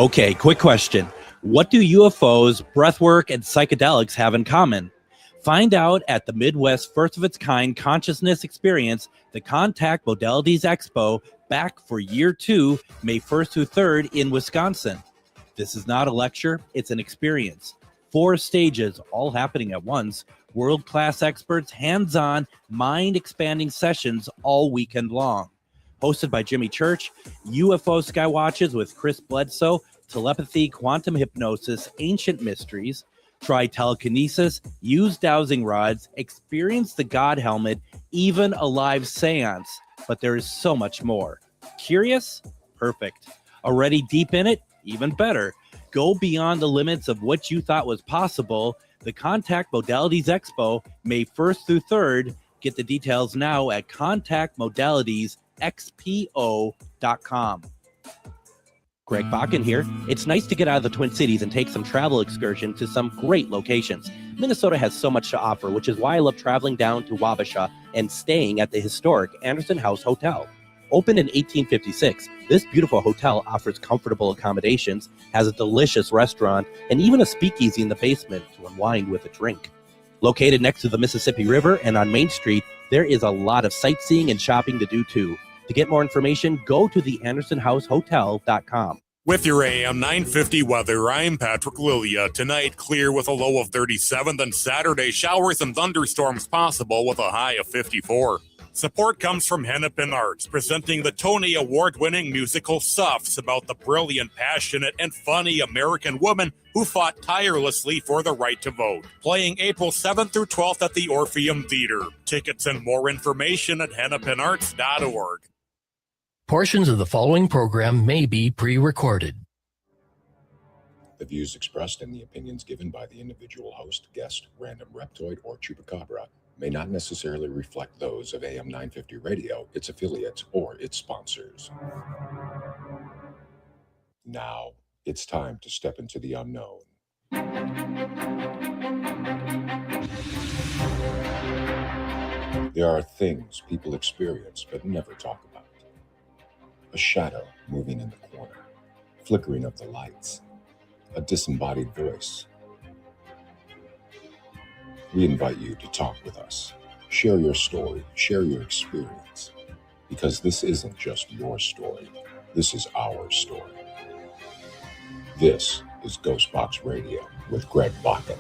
Okay, quick question. What do UFOs, breathwork, and psychedelics have in common? Find out at the Midwest first of its kind consciousness experience, the Contact Modalities Expo, back for year 2, May 1st through 3rd in Wisconsin. This is not a lecture, it's an experience. 4 stages, all happening at once, world-class experts, hands-on, mind-expanding sessions all weekend long. Hosted by Jimmy Church, UFO Skywatches with Chris Bledsoe, telepathy, quantum hypnosis, ancient mysteries, try telekinesis, use dowsing rods, experience the God helmet, even a live seance. But there is so much more. Curious? Perfect. Already deep in it? Even better. Go beyond the limits of what you thought was possible. The Contact Modalities Expo, May 1st through 3rd. Get the details now at contactmodalitiesxpo.com. Greg Bakun here. It's nice to get out of the Twin Cities and take some travel excursion to some great locations. Minnesota has so much to offer, which is why I love traveling down to Wabasha and staying at the historic Anderson House Hotel. Opened in 1856, this beautiful hotel offers comfortable accommodations, has a delicious restaurant, and even a speakeasy in the basement to unwind with a drink. Located next to the Mississippi River and on Main Street, there is a lot of sightseeing and shopping to do too. To get more information, go to theandersonhousehotel.com. With your AM 950 weather, I'm Patrick Lilia. Tonight, clear with a low of 37, then Saturday, showers and thunderstorms possible with a high of 54. Support comes from Hennepin Arts, presenting the Tony Award-winning musical Suffs about the brilliant, passionate, and funny American woman who fought tirelessly for the right to vote. Playing April 7th through 12th at the Orpheum Theater. Tickets and more information at hennepinarts.org. Portions of the following program may be pre-recorded. The views expressed and the opinions given by the individual host, guest, random reptoid, or chupacabra may not necessarily reflect those of AM 950 Radio, its affiliates, or its sponsors. Now, it's time to step into the unknown. There are things people experience but never talk about. A shadow moving in the corner, flickering of the lights, a disembodied voice. We invite you to talk with us. Share your story, share your experience, because this isn't just your story. This is our story. This is GhostBox Radio with Greg Bakun.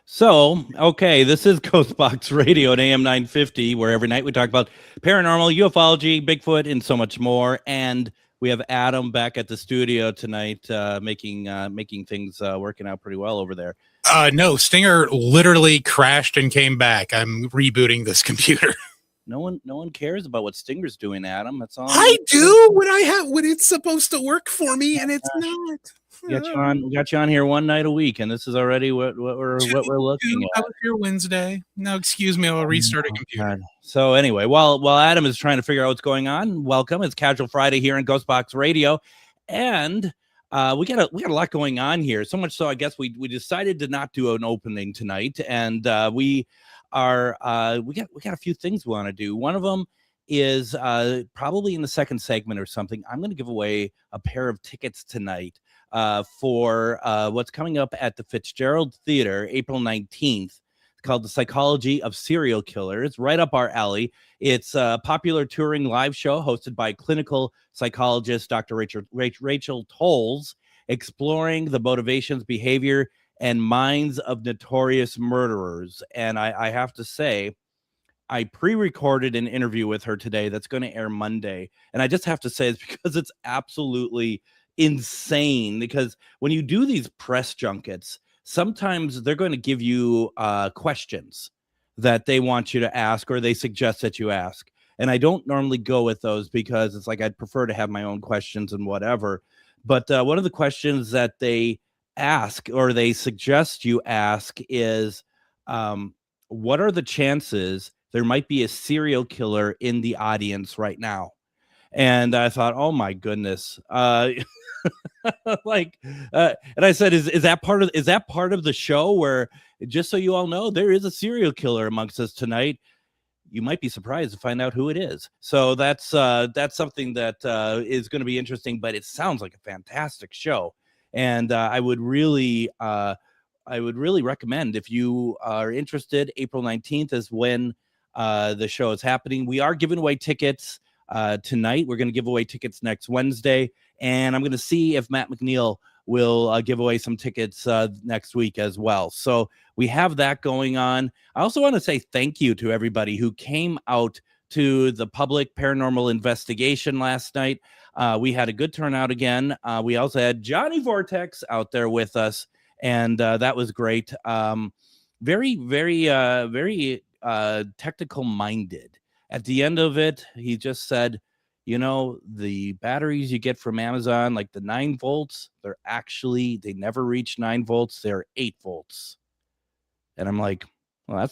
So, okay, this is GhostBox Radio at AM 950, where every night we talk about paranormal, ufology, Bigfoot, and so much more. And we have Adam back at the studio tonight, making things working out pretty well over there. No, Stinger literally crashed and came back. I'm rebooting this computer. No one cares about what Stinger's doing, Adam. That's all. I do when it's supposed to work for me, and it's not. We got you on here one night a week, and this is already what we're looking at. I was here Wednesday. No, excuse me, I'll restart a computer. God. So anyway, while Adam is trying to figure out what's going on, welcome. It's Casual Friday here in GhostBox Radio, and we got a lot going on here. So much so, I guess we decided to not do an opening tonight, and we got a few things we want to do. One of them is probably in the second segment or something. I'm going to give away a pair of tickets tonight for what's coming up at the Fitzgerald Theater, April 19th. It's called The Psychology of Serial Killers, right up our alley. It's a popular touring live show hosted by clinical psychologist Dr. Rachel Tolles, exploring the motivations, behavior, and minds of notorious murderers. And I have to say, I pre-recorded an interview with her today that's going to air Monday. And I just have to say it's because it's absolutely insane, because when you do these press junkets, sometimes they're going to give you questions that they want you to ask, or they suggest that you ask. And I don't normally go with those because it's like I'd prefer to have my own questions and whatever. But one of the questions that they ask, or they suggest you ask, is what are the chances there might be a serial killer in the audience right now? And I thought, oh my goodness. Like, and I said, is that part of the show where, just so you all know, there is a serial killer amongst us tonight. You might be surprised to find out who it is. So that's something that is going to be interesting, but it sounds like a fantastic show. And I would really recommend, if you are interested, April 19th is when the show is happening. We are giving away tickets tonight. We're going to give away tickets next Wednesday. And I'm going to see if Matt McNeil will give away some tickets next week as well. So we have that going on. I also want to say thank you to everybody who came out to the public paranormal investigation last night. We had a good turnout again. We also had Johnny Vortex out there with us, and that was great. Very, very, very technical minded. At the end of it, he just said, you know, the batteries you get from Amazon, like the 9 volts, they never reach 9 volts. They're 8 volts. And I'm like, well,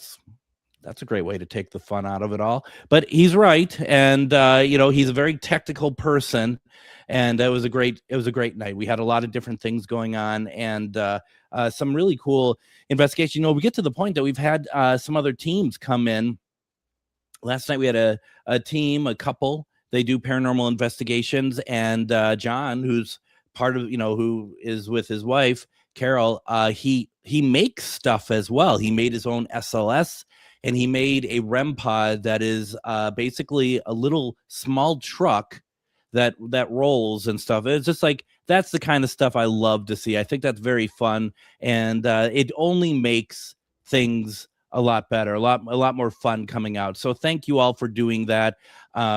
that's a great way to take the fun out of it all. But he's right. And, he's a very technical person. And it was a great night. We had a lot of different things going on, and some really cool investigation. We get to the point that we've had some other teams come in. Last night we had a team, a couple. They do paranormal investigations, and John, who's part of, who is with his wife, Carol, he makes stuff as well. He made his own SLS, and he made a REM pod that is basically a little small truck that rolls and stuff. It's just like, that's the kind of stuff I love to see. I think that's very fun, and it only makes things a lot better, a lot more fun coming out. So thank you all for doing that.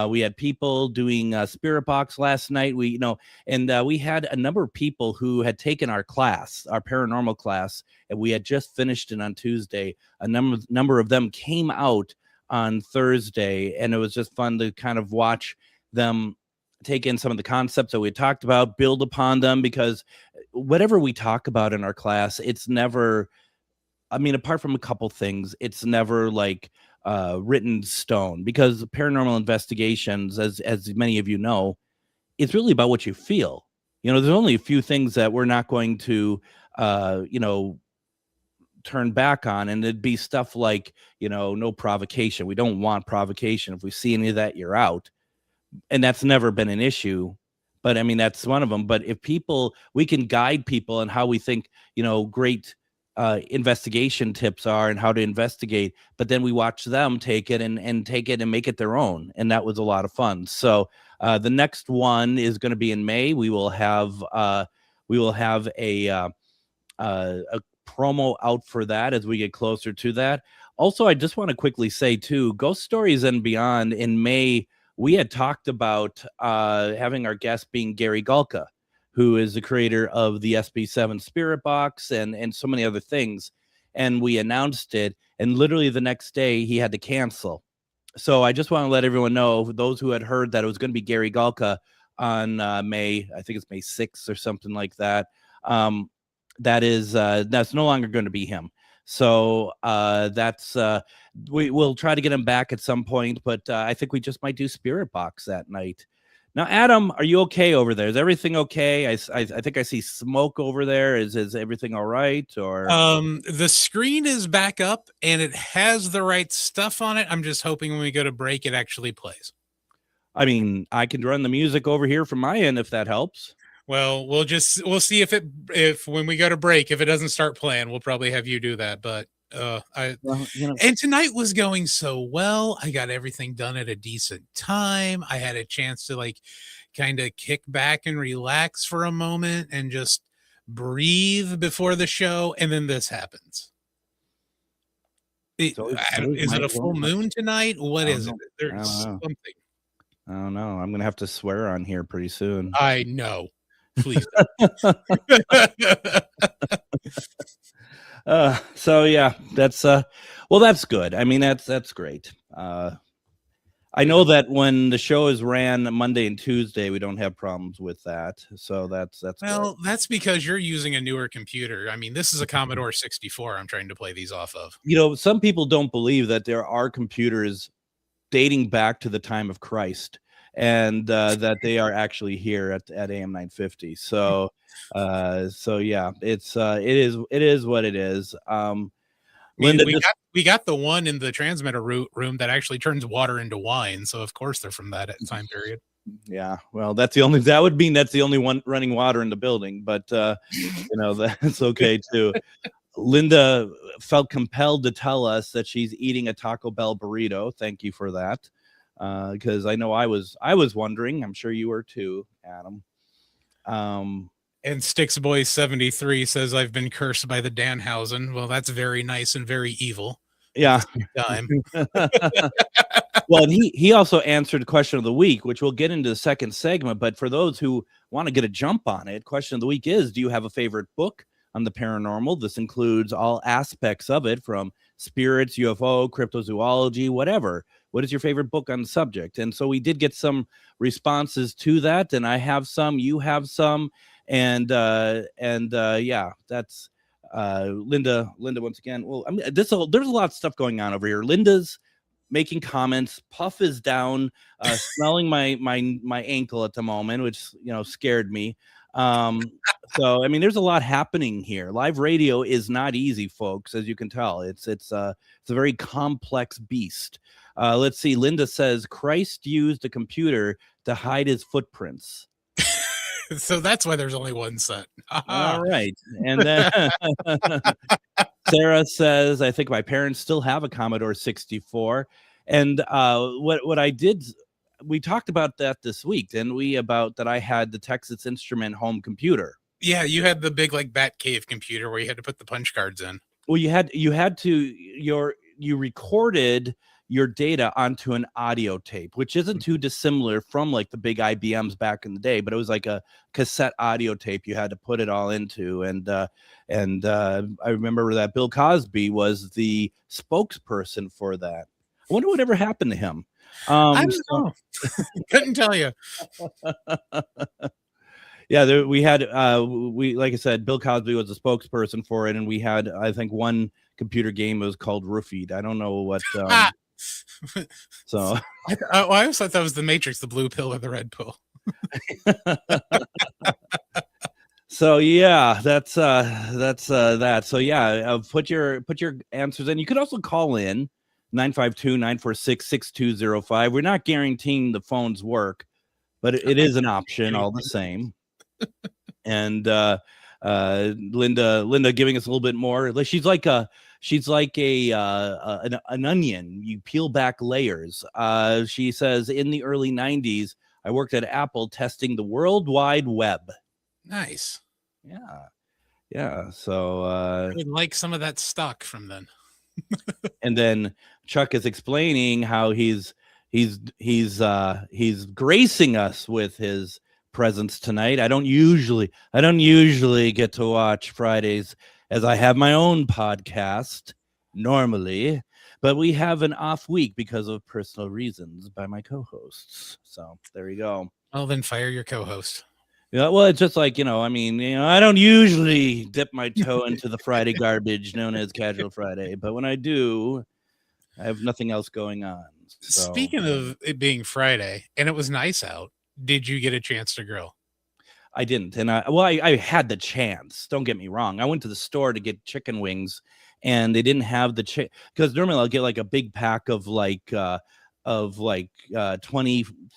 We had people doing Spirit Box last night. We had a number of people who had taken our class, our paranormal class, and we had just finished it on Tuesday. A number of them came out on Thursday, and it was just fun to kind of watch them take in some of the concepts that we talked about, build upon them, because whatever we talk about in our class, it's never, apart from a couple things, it's never like written stone, because paranormal investigations, as many of you know, it's really about what you feel. There's only a few things that we're not going to, turn back on, and it'd be stuff like, no provocation. We don't want provocation. If we see any of that, you're out. And that's never been an issue. But that's one of them. But if we can guide people on how we think, great investigation tips are and how to investigate, but then we watch them take it and take it and make it their own. And that was a lot of fun. So the next one is going to be in May. We will have a promo out for that as we get closer to that. Also, I just want to quickly say too, Ghost Stories and Beyond in May, we had talked about having our guest being Gary Gulka, who is the creator of the SB7 Spirit Box and so many other things. And we announced it, and literally the next day he had to cancel. So I just want to let everyone know, those who had heard that it was going to be Gary Gulka on May, I think it's May 6th or something like that. That's no longer going to be him. So we will try to get him back at some point, but I think we just might do Spirit Box that night. Now, Adam, are you okay over there? Is everything okay? I think I see smoke over there. Is everything all right? Or the screen is back up and it has the right stuff on it. I'm just hoping when we go to break, it actually plays. I I can run the music over here from my end if that helps. Well, we'll see if when we go to break, if it doesn't start playing, we'll probably have you do that. But and tonight was going so well. I got everything done at a decent time. I had a chance to kind of kick back and relax for a moment and just breathe before the show. And then this happens. Is it a full moon tonight? What is it? There's something. I don't know. I'm going to have to swear on here pretty soon. I know. Please. So yeah, that's that's good. That's great. I know that when the show is ran Monday and Tuesday, we don't have problems with that. So that's well, good. That's because you're using a newer computer. This is a Commodore 64 I'm trying to play these off of. Some people don't believe that there are computers dating back to the time of Christ. and that they are actually here at AM 950. So yeah, it is what it is. Linda, we got the one in the transmitter room that actually turns water into wine. So of course they're from that time period. Yeah, well, that would mean that's the only one running water in the building, but that's okay too. Linda felt compelled to tell us that she's eating a Taco Bell burrito. Thank you for that, because I know I was wondering. I'm sure you were too, Adam. And Sticksboy 73 says, I've been cursed by the Danhausen. Well, that's very nice and very evil. Yeah. Time. Well, and he also answered question of the week, which we'll get into the second segment. But for those who want to get a jump on it, question of the week is, do you have a favorite book on the paranormal? This includes all aspects of it, from spirits, UFO, cryptozoology, whatever. What is your favorite book on the subject? And so we did get some responses to that, and I have some, you have some, and yeah, that's Linda once again. Well, I mean, there's a lot of stuff going on over here. Linda's making comments. Puff is down, smelling my ankle at the moment, which scared me. So I mean, there's a lot happening here. Live radio is not easy, folks, as you can tell. It's a very complex beast. Let's see. Linda says Christ used a computer to hide his footprints. So that's why there's only one set. All right. And then Sarah says, I think my parents still have a Commodore 64. And what I did, we talked about that this week, didn't we? About that I had the Texas Instrument home computer. Yeah, you had the big Batcave computer where you had to put the punch cards in. Well, you recorded your data onto an audio tape, which isn't too dissimilar from the big IBMs back in the day, but it was like a cassette audio tape you had to put it all into. And I remember that Bill Cosby was the spokesperson for that. I wonder whatever happened to him. I don't know. Couldn't tell you. Yeah, we had like I said, Bill Cosby was a spokesperson for it, and we had, I think, one computer game was called Roofied. I don't know what. So I always thought that was the Matrix, the blue pill or the red pill. So yeah, that's that. So yeah, put your answers in. You could also call in 952-946-6205. We're not guaranteeing the phones work, but it is an option all the same. And Linda giving us a little bit more. She's like an onion. You peel back layers. She says, in the early 90s, I worked at Apple testing the World Wide Web. Nice. Yeah. So I would like some of that stock from then. And then Chuck is explaining how he's gracing us with his presence tonight. I don't usually get to watch Fridays, as I have my own podcast normally, but we have an off week because of personal reasons by my co-hosts. So there you go. Well, then fire your co-host. Yeah, well, it's just like, I don't usually dip my toe into the Friday garbage known as Casual Friday, but when I do, I have nothing else going on. So. Speaking of it being Friday, and it was nice out, did you get a chance to grill? I didn't. And I had the chance. Don't get me wrong. I went to the store to get chicken wings, and they didn't have the because normally I'll get a big pack of 20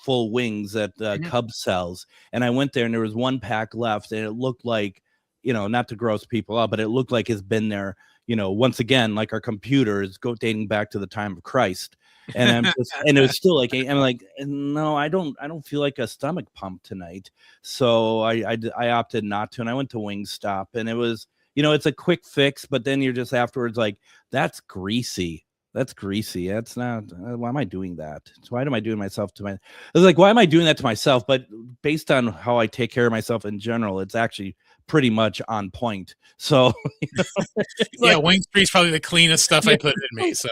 full wings that Cub sells. And I went there and there was one pack left, and it looked like, not to gross people out, but it looked like it's been there, once again, like our computers dating back to the time of Christ. And and it was still I'm like, no, I don't feel like a stomach pump tonight. So I opted not to. And I went to Wingstop, and it was, it's a quick fix, but then you're just afterwards like, that's greasy. That's greasy. That's not. Why am I doing that? Why am I doing myself to my? It's like, why am I doing that to myself? But based on how I take care of myself in general, it's actually pretty much on point. So yeah, Wing Street's probably the cleanest stuff I put in me. So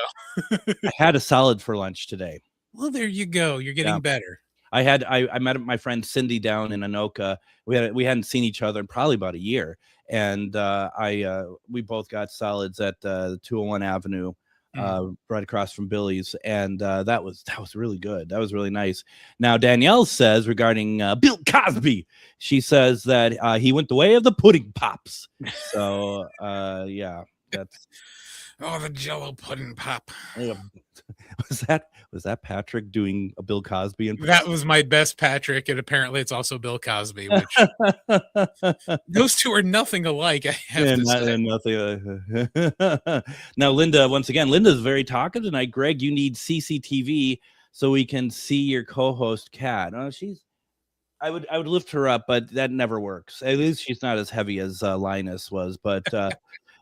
I had a salad for lunch today. Well, there you go. You're getting better. I met my friend Cindy down in Anoka. We hadn't seen each other in probably about a year, and we both got salads at 201 Avenue. right across from Billy's, and that was really good. That was really nice. Now Danielle says regarding Bill Cosby, she says that he went the way of the pudding pops. So yeah, that's the Jello pudding pop. Was that Patrick doing a Bill Cosby impression? That was my best Patrick, and apparently it's also Bill Cosby, which those two are nothing alike, I have to say. Nothing. Now, Linda, once again, Linda's very talkative tonight. Greg, you need CCTV so we can see your co-host Kat. I would lift her up, but that never works. At least she's not as heavy as Linus was, but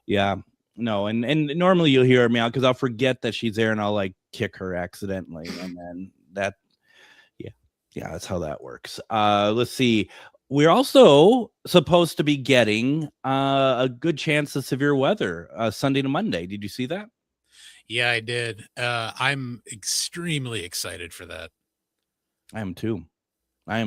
yeah. No, and normally you'll hear me out because I'll forget that she's there and I'll like kick her accidentally, and then that, yeah, that's how that works. Let's see. We're also supposed to be getting a good chance of severe weather Sunday to Monday. Did you see that? Yeah, I did. I'm extremely excited for that. I am too. I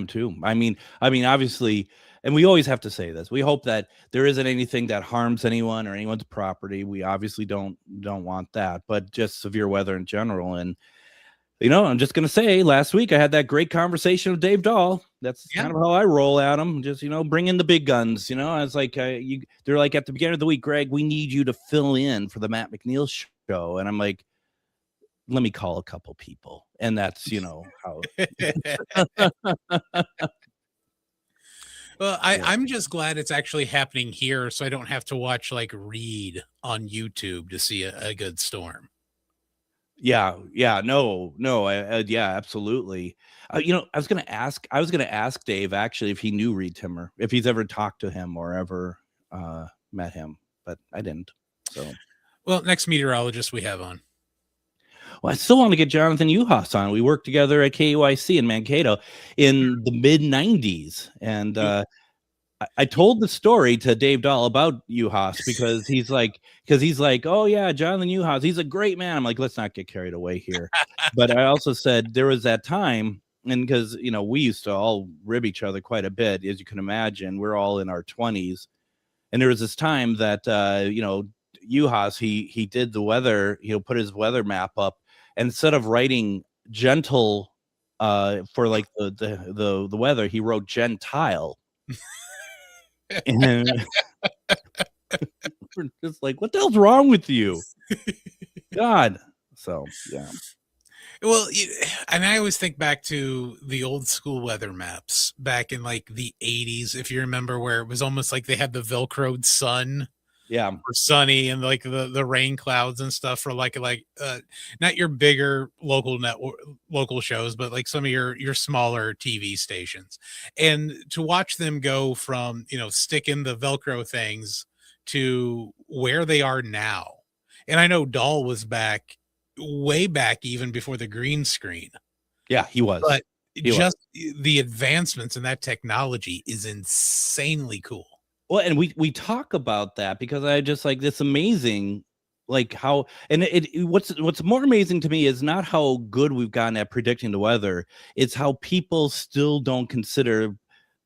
mean, obviously, and we always have to say this. We hope that there isn't anything that harms anyone or anyone's property. We obviously don't want that, but just severe weather in general. And I'm just gonna say, last week I had that great conversation with Dave Dahl. That's kind of how I roll at him. Just bring in the big guns. I was like, they're like at the beginning of the week, Greg, we need you to fill in for the Matt McNeil show, and I'm like, let me call a couple people, and that's how. Well, I'm just glad it's actually happening here, so I don't have to watch like Reed on YouTube to see a good storm. Yeah, no, yeah, absolutely. I was gonna ask Dave actually if he knew Reed Timmer, if he's ever talked to him or ever met him, but I didn't. So, well, next meteorologist we have on. Well, I still want to get Jonathan Uhas on. We worked together at KUIC in Mankato in the mid '90s, and I told the story to Dave Dahl about Uhas because he's like, oh yeah, Jonathan Uhas, he's a great man. I'm like, let's not get carried away here. But I also said there was that time, and because we used to all rib each other quite a bit, as you can imagine. We're all in our 20s, and there was this time that Uhas he did the weather, put his weather map up. Instead of writing gentle for like the weather, he wrote gentile. And we're just like, what the hell's wrong with you? God. So yeah. Well, and I always think back to the old school weather maps back in like the 80s, if you remember, where it was almost like they had the Velcroed sun. Yeah, for sunny and like the rain clouds and stuff for like not your bigger local shows, but like some of your smaller TV stations. And to watch them go from sticking the Velcro things to where they are now. And I know Dahl was way back even before the green screen. Yeah, he was. But the advancements in that technology is insanely cool. Well, and we talk about that because I just like this amazing, like how, and what's more amazing to me is not how good we've gotten at predicting the weather. It's how people still don't consider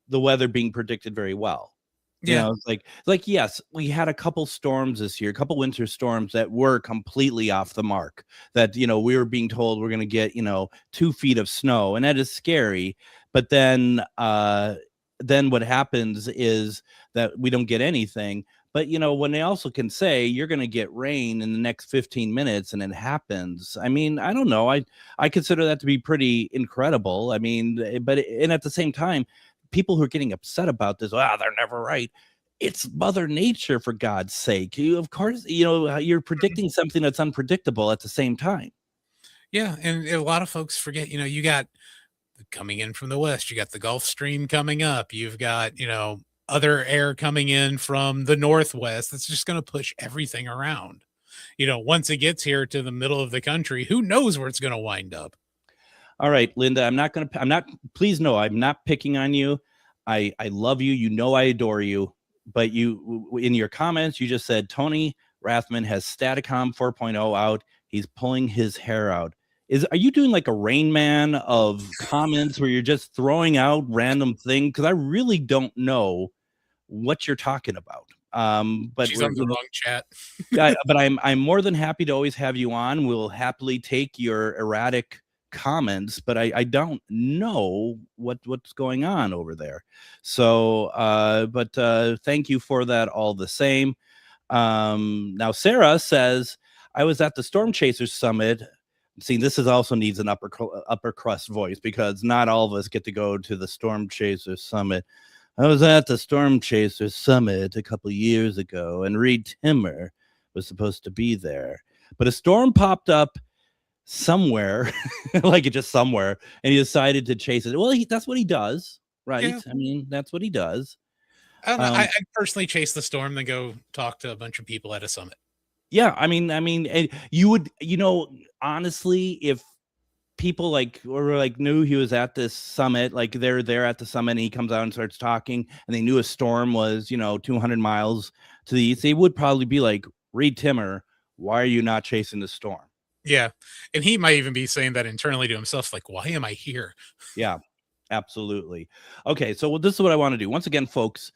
the weather being predicted very well. Yeah, it's like yes, we had a couple storms this year, a couple winter storms that were completely off the mark. That we were being told we're going to get 2 feet of snow, and that is scary. But then what happens is that we don't get anything. But when they also can say you're going to get rain in the next 15 minutes and it happens, I mean, I don't know, I consider that to be pretty incredible. I mean, and at the same time, people who are getting upset about this, they're never right. It's Mother Nature, for God's sake. Of course, you're predicting something that's unpredictable at the same time. Yeah, and a lot of folks forget, you got coming in from the west, you got the Gulf Stream coming up, you've got other air coming in from the northwest. That's just going to push everything around. Once it gets here to the middle of the country, who knows where it's going to wind up. All right, Linda, please know I'm not picking on you. I love you. I adore you. But you, in your comments, you just said Tony Rathman has Staticom 4.0 out. He's pulling his hair out. Are you doing like a Rain Man of comments where you're just throwing out random things? Because I really don't know what you're talking about. But she's on the wrong chat. Yeah, but I'm more than happy to always have you on. We'll happily take your erratic comments, but I don't know what's going on over there. So but thank you for that all the same. Now Sarah says, I was at the Storm Chasers Summit. See, this is also needs an upper crust voice, because not all of us get to go to the Storm Chasers Summit. I was at the Storm Chasers Summit a couple years ago, and Reed Timmer was supposed to be there, but a storm popped up somewhere, like it just somewhere, and he decided to chase it. Well, that's what he does, right? Yeah. I mean, that's what he does. I don't know. I personally chase the storm, then go talk to a bunch of people at a summit. Yeah, I mean, you would, honestly, if people knew he was at this summit, like they're there at the summit, and he comes out and starts talking, and they knew a storm was 200 miles to the east, they would probably be like, Reed Timmer, why are you not chasing the storm? Yeah, and he might even be saying that internally to himself, like, why am I here? Yeah, absolutely. Okay, so this is what I want to do. Once again, folks,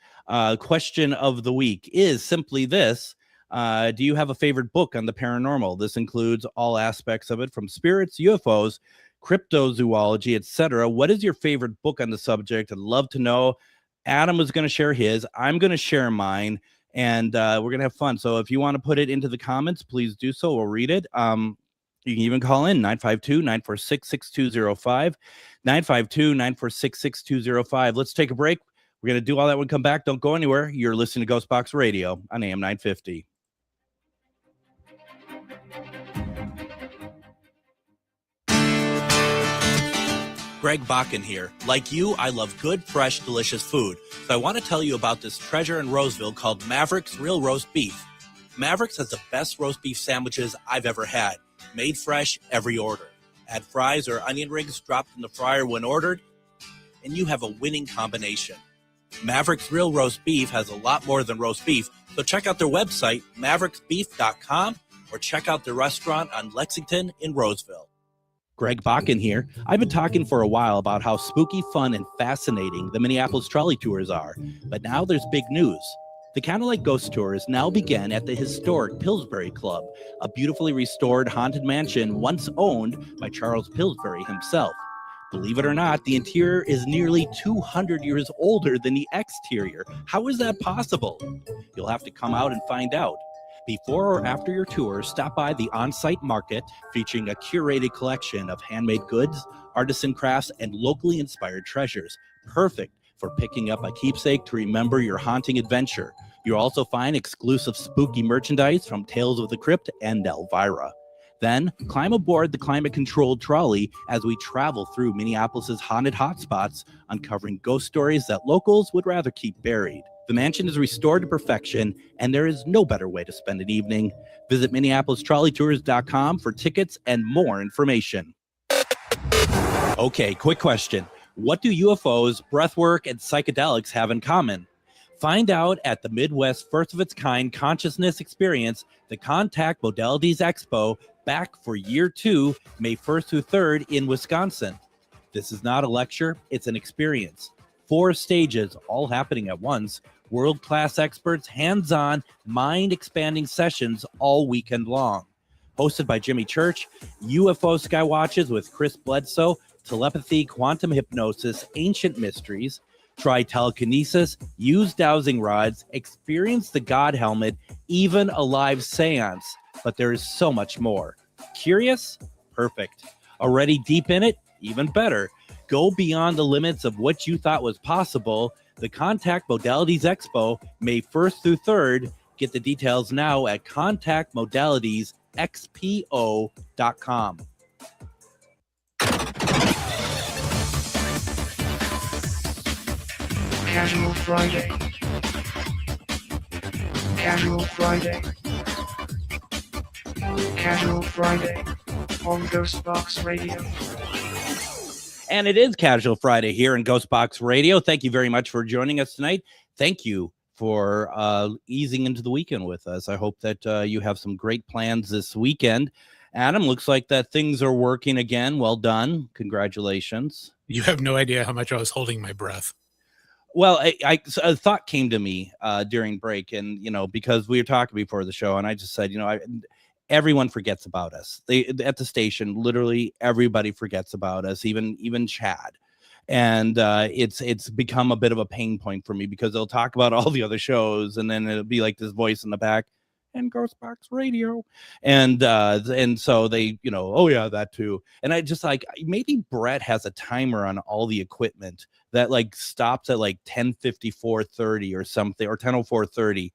question of the week is simply this. Do you have a favorite book on the paranormal? This includes all aspects of it, from spirits, UFOs, cryptozoology, etc. What is your favorite book on the subject? I'd love to know. Adam is going to share his. I'm going to share mine, and we're going to have fun. So if you want to put it into the comments, please do so. We'll read it. You can even call in 952-946-6205, 952-946-6205. Let's take a break. We're going to do all that when we come back. Don't go anywhere. You're listening to GhostBox Radio on AM 950. Greg Bakun here. Like you, I love good, fresh, delicious food. So I want to tell you about this treasure in Roseville called Maverick's Real Roast Beef. Maverick's has the best roast beef sandwiches I've ever had. Made fresh every order. Add fries or onion rings dropped in the fryer when ordered, and you have a winning combination. Maverick's Real Roast Beef has a lot more than roast beef, so check out their website, mavericksbeef.com, or check out their restaurant on Lexington in Roseville. Greg Bakun here. I've been talking for a while about how spooky, fun, and fascinating the Minneapolis trolley tours are, but now there's big news. The Candlelight Ghost Tours now begin at the historic Pillsbury Club, a beautifully restored haunted mansion once owned by Charles Pillsbury himself. Believe it or not, the interior is nearly 200 years older than the exterior. How is that possible? You'll have to come out and find out. Before or after your tour, stop by the on-site market featuring a curated collection of handmade goods, artisan crafts, and locally inspired treasures. Perfect for picking up a keepsake to remember your haunting adventure. You'll also find exclusive spooky merchandise from Tales of the Crypt and Elvira. Then climb aboard the climate-controlled trolley as we travel through Minneapolis's haunted hotspots, uncovering ghost stories that locals would rather keep buried. The mansion is restored to perfection, and there is no better way to spend an evening. Visit MinneapolisTrolleyTours.com for tickets and more information. Okay, quick question. What do UFOs, breathwork, and psychedelics have in common? Find out at the Midwest first of its kind consciousness experience, the Contact Modalities Expo, back for year 2, May 1st through 3rd in Wisconsin. This is not a lecture, it's an experience. 4 stages, all happening at once, world-class experts, hands-on, mind-expanding sessions all weekend long. Hosted by Jimmy Church, UFO Skywatches with Chris Bledsoe, telepathy, quantum hypnosis, ancient mysteries, try telekinesis, use dowsing rods, experience the God helmet, even a live seance. But there is so much more. Curious? Perfect. Already deep in it? Even better. Go beyond the limits of what you thought was possible. The Contact Modalities Expo, May 1st through 3rd. Get the details now at contactmodalitiesxpo.com. Casual Friday. Casual Friday. Casual Friday on GhostBox Radio. And it is Casual Friday here in GhostBox Radio. Thank you very much for joining us tonight. Thank you for easing into the weekend with us. I hope that you have some great plans this weekend. Adam, looks like that things are working again. Well done. Congratulations. You have no idea how much I was holding my breath. Well, a thought came to me during break, and because we were talking before the show, and I just said, everyone forgets about us. They at the station, literally everybody forgets about us, even Chad. And it's become a bit of a pain point for me because they'll talk about all the other shows, and then it'll be like this voice in the back, and GhostBox Radio, and so they, oh yeah, that too. And I just like, maybe Brett has a timer on all the equipment that like stops at like 10:54:30 or something, or 10:04:30,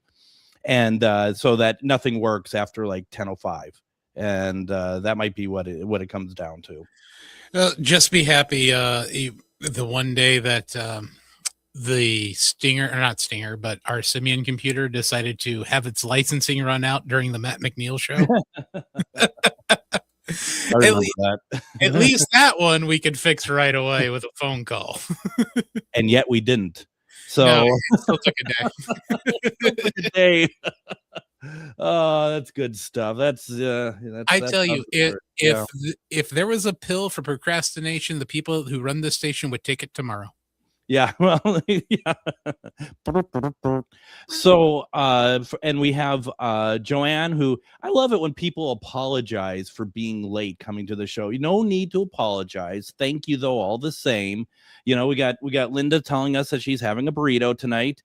and so that nothing works after like 10:05, and that might be what it comes down to. Just be happy the one day that the Stinger, or not Stinger, but our Simian computer decided to have its licensing run out during the Matt McNeil show. I remember that. At least that one we could fix right away with a phone call. And yet we didn't. So no, it still took a day. Oh, that's good stuff. That's I tell you, if there was a pill for procrastination, the people who run this station would take it tomorrow. Yeah, well, yeah. So, and we have Joanne, who I love it when people apologize for being late coming to the show. No need to apologize. Thank you, though, all the same. We got Linda telling us that she's having a burrito tonight.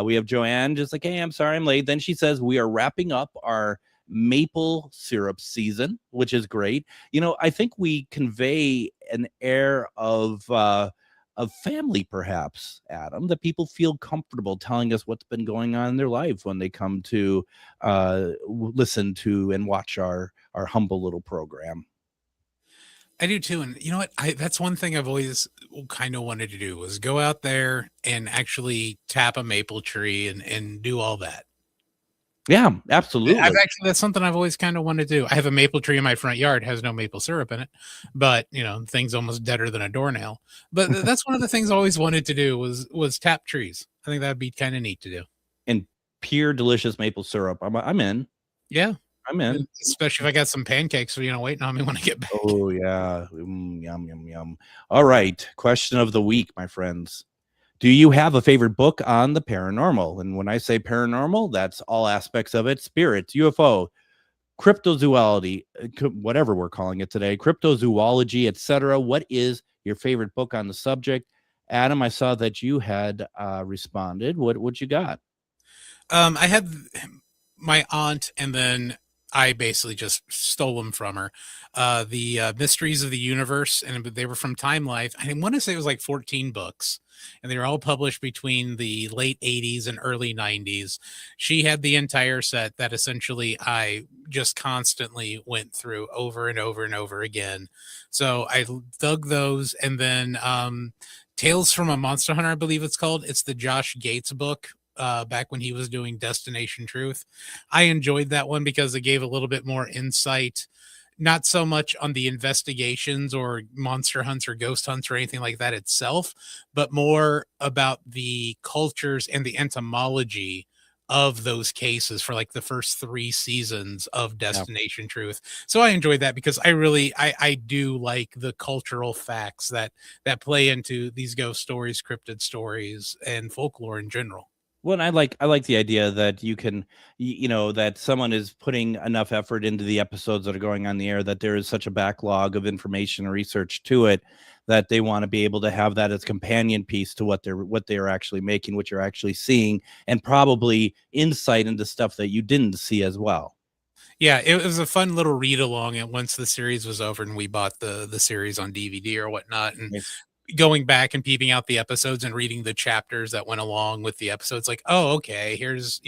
We have Joanne just like, hey, I'm sorry I'm late. Then she says we are wrapping up our maple syrup season, which is great. I think we convey an air of family, perhaps, Adam, that people feel comfortable telling us what's been going on in their life when they come to listen to and watch our humble little program. I do too. And you know what? That's one thing I've always kind of wanted to do, was go out there and actually tap a maple tree and do all that. Yeah, absolutely. That's something I've always kind of wanted to do. I have a maple tree in my front yard, has no maple syrup in it, but thing's almost deader than a doornail. But that's one of the things I always wanted to do was tap trees. I think that'd be kind of neat to do. And pure delicious maple syrup. I'm in. Yeah. I'm in. Especially if I got some pancakes, waiting on me when I get back. Oh yeah. Yum, yum, yum. All right. Question of the week, my friends. Do you have a favorite book on the paranormal? And when I say paranormal, that's all aspects of it: spirits, UFO, cryptozoology, whatever we're calling it today, cryptozoology, etc. What is your favorite book on the subject? Adam, I saw that you had responded. What you got? I had my aunt, and then I basically just stole them from her. The Mysteries of the Universe, and they were from Time Life. I want to say it was like 14 books. And they were all published between the late 80s and early 90s. She had the entire set that essentially I just constantly went through over and over and over again. So I dug those. And then Tales from a Monster Hunter, I believe it's called. It's the Josh Gates book. Back when he was doing Destination Truth. I enjoyed that one because it gave a little bit more insight, not so much on the investigations or monster hunts or ghost hunts or anything like that itself, but more about the cultures and the entomology of those cases for like the first 3 seasons of Destination Truth. So I enjoyed that because I do like the cultural facts that play into these ghost stories, cryptid stories, and folklore in general. Well, I like the idea that you can, that someone is putting enough effort into the episodes that are going on the air, that there is such a backlog of information and research to it that they want to be able to have that as companion piece to what they're actually making, what you're actually seeing, and probably insight into stuff that you didn't see as well. Yeah, it was a fun little read along, and once the series was over and we bought the series on DVD or whatnot, and going back and peeping out the episodes and reading the chapters that went along with the episodes, like, oh, okay, here's,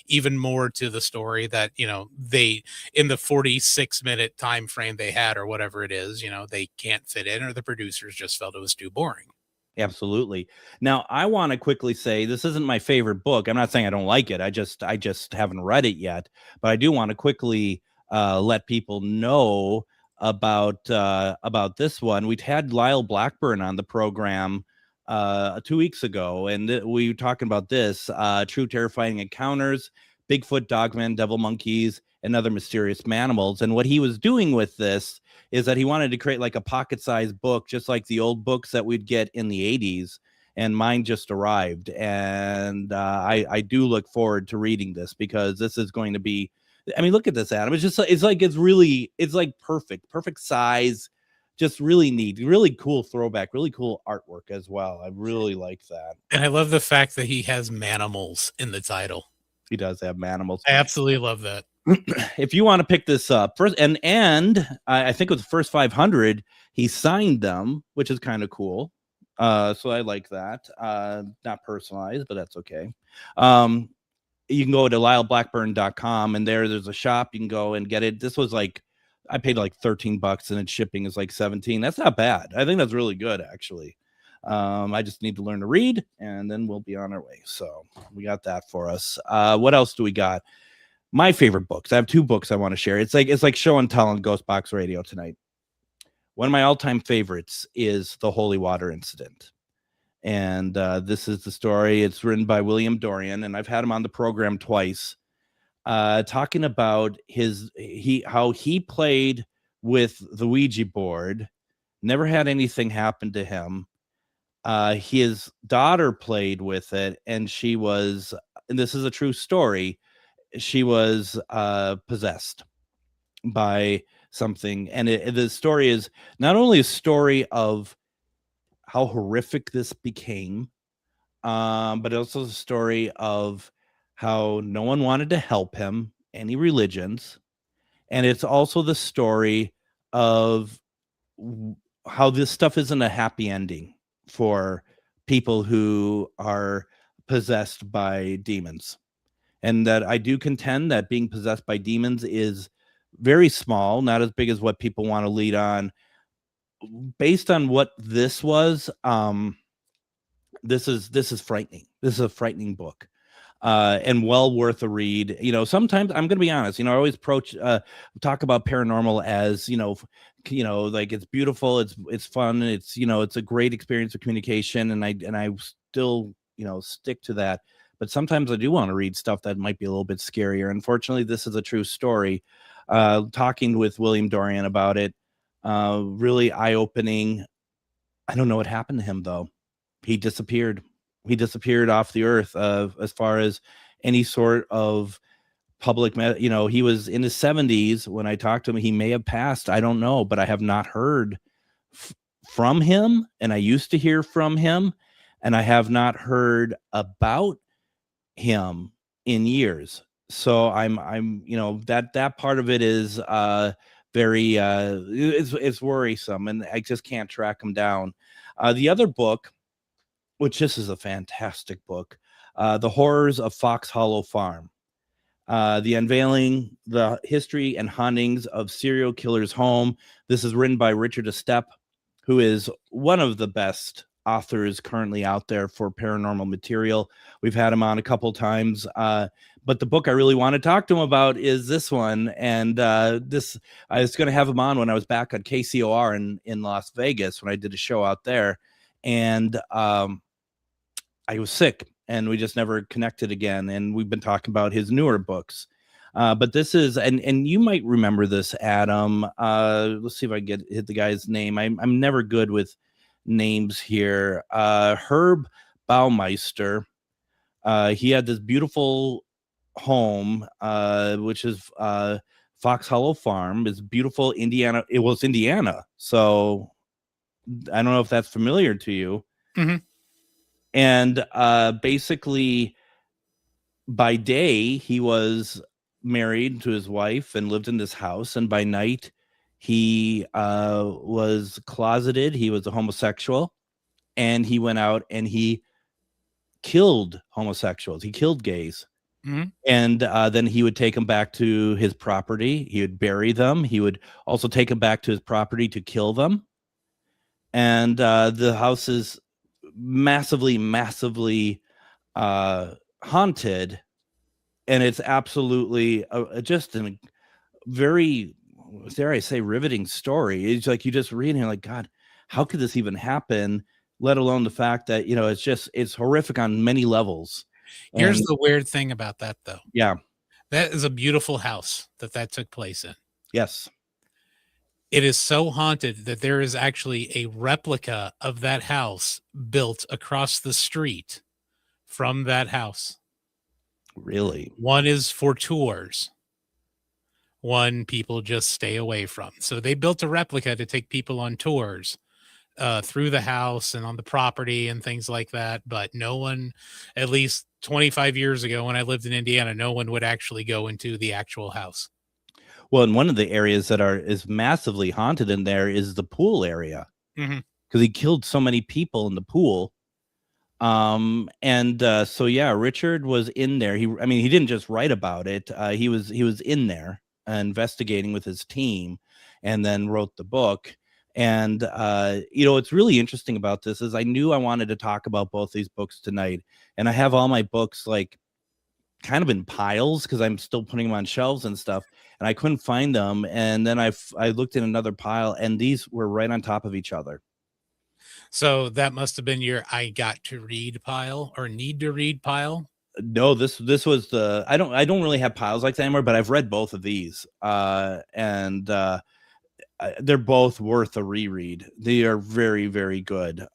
even more to the story that, they, in the 46-minute time frame they had or whatever it is, they can't fit in, or the producers just felt it was too boring. Absolutely. Now, I want to quickly say this isn't my favorite book. I'm not saying I don't like it. I just haven't read it yet, but I do want to quickly let people know about this one. We'd had Lyle Blackburn on the program 2 weeks ago, and we were talking about this true terrifying encounters, Bigfoot, Dogman, devil monkeys, and other mysterious manimals. And what he was doing with this is that he wanted to create like a pocket-sized book, just like the old books that we'd get in the 80s. and mine just arrived. And I do look forward to reading this, because this is going to be, I mean, look at this, Adam. It's like perfect size, just really neat, really cool throwback, really cool artwork as well. I really like that. And I love the fact that he has Manimals in the title. He does have Manimals. I absolutely love that. If you want to pick this up first, and I think it was the first 500, he signed them, which is kind of cool. So I like that. Not personalized, but that's okay. You can go to lyleblackburn.com, and there's a shop. You can go and get it. This was like, I paid like $13, and its shipping is like 17. That's not bad. I think that's really good, actually. I just need to learn to read, and then we'll be on our way. So we got that for us. What else do we got? My favorite books. I have 2 books I want to share. It's like show and tell on GhostBox Radio tonight. One of my all-time favorites is The Holy Water Incident. And this is the story. It's written by William Dorian, and I've had him on the program twice, talking about how he played with the Ouija board, never had anything happen to him. His daughter played with it, and she was, and this is a true story, she was possessed by something. And the story is not only a story of how horrific this became, but also a story of how no one wanted to help him, any religions. And it's also the story of how this stuff isn't a happy ending for people who are possessed by demons. And that I do contend that being possessed by demons is very small, not as big as what people want to lead on. Based on what this was, this is frightening. This is a frightening book, and well worth a read. You know, sometimes I'm going to be honest. You know, I always talk about paranormal as like it's beautiful, it's fun, it's it's a great experience of communication, and I still stick to that. But sometimes I do want to read stuff that might be a little bit scarier. Unfortunately, this is a true story. Talking with William Dorian about it, really eye-opening. I don't know what happened to him, though. He disappeared. He disappeared off the earth as far as any sort of public, he was in his 70s when I talked to him. He may have passed. I don't know, but I have not heard from him. And I used to hear from him, and I have not heard about him in years. So I'm that part of it is very it's worrisome, and I just can't track him down. The other book, which this is a fantastic book, The Horrors of Fox Hollow Farm, the unveiling, the history and hauntings of serial killer's home. This is written by Richard Estep, who is one of the best authors currently out there for paranormal material. We've had him on a couple times, but the book I really want to talk to him about is this one. And I was going to have him on when I was back on KCOR in Las Vegas when I did a show out there, and I was sick, and we just never connected again. And we've been talking about his newer books. But this is, and you might remember this, Adam. Let's see if I hit the guy's name. I'm never good with names here. Herb Baumeister. He had this beautiful home, which is Fox Hollow Farm. It's beautiful Indiana. It was Indiana. So I don't know if that's familiar to you. Mm-hmm. And basically, by day, he was married to his wife and lived in this house. And by night, he was closeted. He was a homosexual. And he went out and he killed homosexuals. He killed gays. Mm-hmm. And then he would take them back to his property. He would bury them. He would also take them back to his property to kill them. And the house is massively haunted, and it's absolutely just a very, dare I say, riveting story. It's like you just read and you're like, God, how could this even happen? Let alone the fact that it's horrific on many levels. Here's the weird thing about that, though. Yeah, that is a beautiful house that took place in. Yes. It is so haunted that there is actually a replica of that house built across the street from that house. Really? One is for tours. One people just stay away from. So they built a replica to take people on tours through the house and on the property and things like that. But no one, at least 25 years ago when I lived in Indiana, no one would actually go into the actual house. Well, and one of the areas that is massively haunted in there is the pool area, Mhm. because he killed so many people in the pool. So yeah, Richard was in there. He didn't just write about it. He was in there investigating with his team, and then wrote the book. And what's really interesting about this is I knew I wanted to talk about both these books tonight, and I have all my books like kind of in piles because I'm still putting them on shelves and stuff, and I couldn't find them. And then I looked in another pile, and these were right on top of each other. So that must have been your I got to read pile or need to read pile. No, this was the I don't really have piles like that anymore, but I've read both of these. They're both worth a reread. They are very, very good.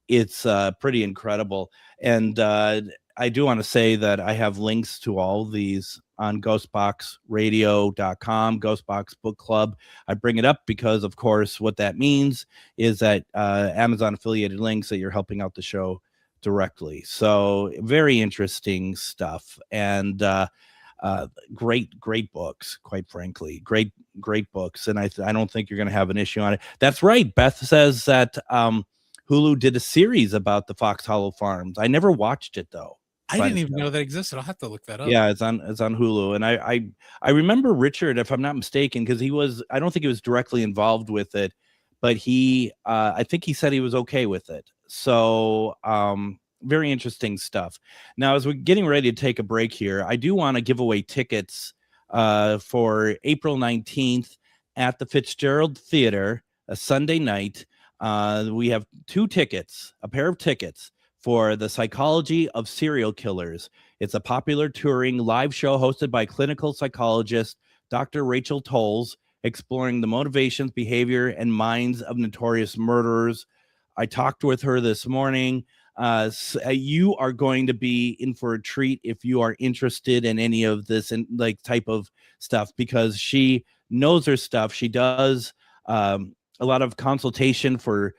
It's pretty incredible. And I do want to say that I have links to all of these on ghostboxradio.com, Ghostbox Book Club. I bring it up because, of course, what that means is that Amazon affiliated links that you're helping out the show directly. So very interesting stuff. And great books, quite frankly, great books. And I don't think you're going to have an issue on it. That's right. Beth says that Hulu did a series about the Fox Hollow Farms. I never watched it though. I didn't even know that existed. I'll have to look that up. Yeah, it's on Hulu. And I remember Richard, if I'm not mistaken, because I don't think he was directly involved with it, but I think he said he was okay with it. So very interesting stuff. Now, as we're getting ready to take a break here, I do want to give away tickets for April 19th at the Fitzgerald Theater, a Sunday night. We have a pair of tickets for The Psychology of Serial Killers. It's a popular touring live show hosted by clinical psychologist Dr. Rachel Tolles, exploring the motivations, behavior, and minds of notorious murderers. I talked with her this morning. You are going to be in for a treat if you are interested in any of this and type of stuff, because she knows her stuff. She does a lot of consultation for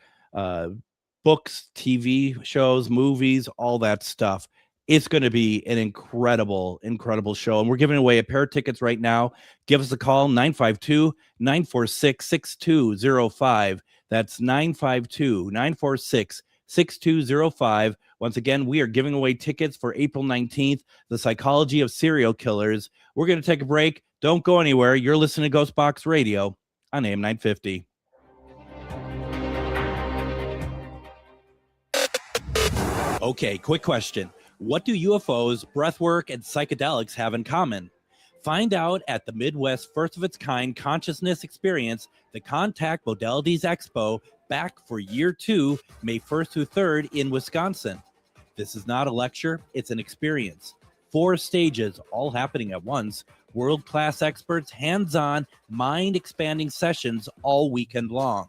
books, TV shows, movies, all that stuff. It's going to be an incredible show. And we're giving away a pair of tickets right now. Give us a call, 952-946-6205. That's 952-946-6205. Once again, we are giving away tickets for April 19th, The Psychology of Serial Killers. We're going to take a break. Don't go anywhere. You're listening to GhostBox Radio on AM 950. Okay, quick question. What do UFOs, breathwork, and psychedelics have in common? Find out at the Midwest first of its kind consciousness experience, the Contact Modalities Expo, back for year 2, May 1st through 3rd in Wisconsin. This is not a lecture, it's an experience. 4 stages, all happening at once, world-class experts, hands-on, mind-expanding sessions all weekend long.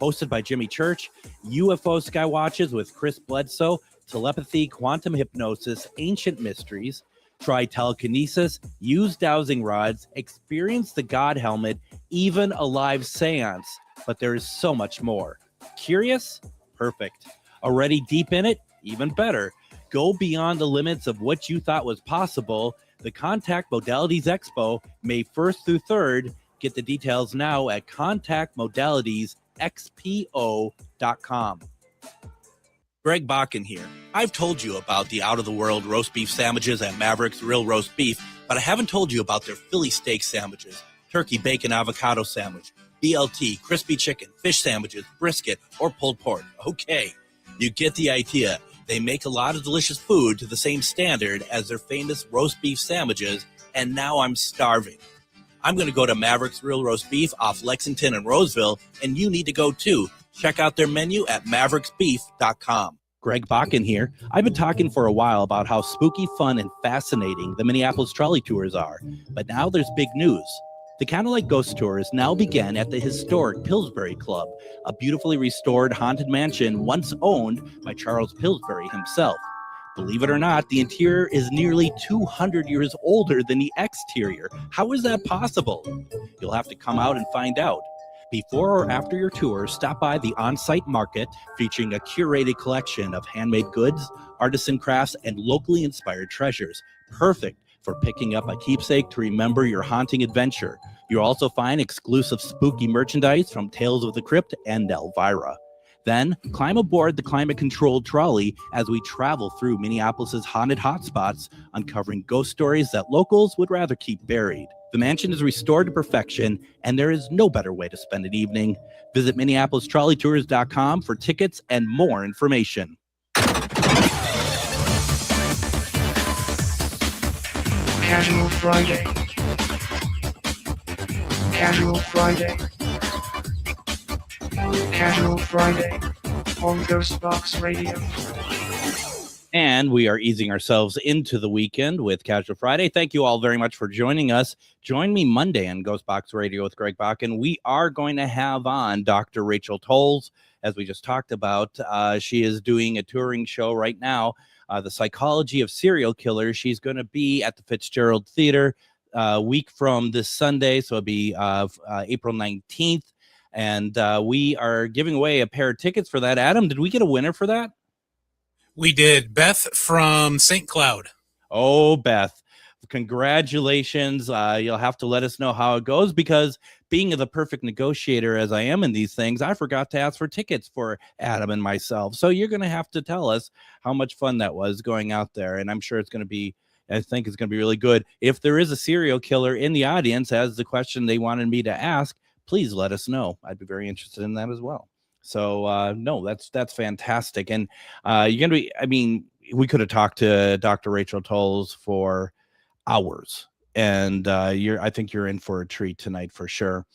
Hosted by Jimmy Church, UFO Skywatches with Chris Bledsoe, telepathy, quantum hypnosis, ancient mysteries, try telekinesis, use dowsing rods, experience the God helmet, even a live seance. But there is so much more. Curious? Perfect. Already deep in it? Even better. Go beyond the limits of what you thought was possible. The Contact Modalities Expo, May 1st through 3rd. Get the details now at contactmodalitiesxpo.com. Greg Bakun here. I've told you about the out-of-the-world roast beef sandwiches at Maverick's Real Roast Beef, but I haven't told you about their Philly steak sandwiches, turkey bacon avocado sandwich, BLT, crispy chicken, fish sandwiches, brisket, or pulled pork. Okay, you get the idea. They make a lot of delicious food to the same standard as their famous roast beef sandwiches, and now I'm starving. I'm going to go to Maverick's Real Roast Beef off Lexington and Roseville, and you need to go too. Check out their menu at mavericksbeef.com. Greg Bakun here. I've been talking for a while about how spooky, fun, and fascinating the Minneapolis trolley tours are. But now there's big news. The Candlelight Ghost Tours now begin at the historic Pillsbury Club, a beautifully restored haunted mansion once owned by Charles Pillsbury himself. Believe it or not, the interior is nearly 200 years older than the exterior. How is that possible? You'll have to come out and find out. Before or after your tour, stop by the on-site market featuring a curated collection of handmade goods, artisan crafts, and locally inspired treasures. Perfect for picking up a keepsake to remember your haunting adventure. You'll also find exclusive spooky merchandise from Tales of the Crypt and Elvira. Then climb aboard the climate-controlled trolley as we travel through Minneapolis's haunted hotspots, uncovering ghost stories that locals would rather keep buried. The mansion is restored to perfection, and there is no better way to spend an evening. Visit MinneapolisTrolleyTours.com for tickets and more information. Casual Friday. Casual Friday. Casual Friday on GhostBox Radio. And we are easing ourselves into the weekend with Casual Friday. Thank you all very much for joining us. Join me Monday on GhostBox Radio with Greg Bakun. We are going to have on Dr. Rachel Tolles, as we just talked about. She is doing a touring show right now, The Psychology of Serial Killers. She's going to be at the Fitzgerald Theater a week from this Sunday, so it'll be April 19th. And we are giving away a pair of tickets for that. Adam, did we get a winner for that? We did. Beth from St. Cloud. Oh, Beth, congratulations. You'll have to let us know how it goes, because being the perfect negotiator as I am in these things, I forgot to ask for tickets for Adam and myself. So you're going to have to tell us how much fun that was going out there. And I'm sure it's going to be, I think it's going to be really good. If there is a serial killer in the audience, as the question they wanted me to ask, please let us know. I'd be very interested in that as well. So no, that's fantastic. And you're gonna be, I mean, we could have talked to Dr. Rachel Tolles for hours, and I think you're in for a treat tonight for sure.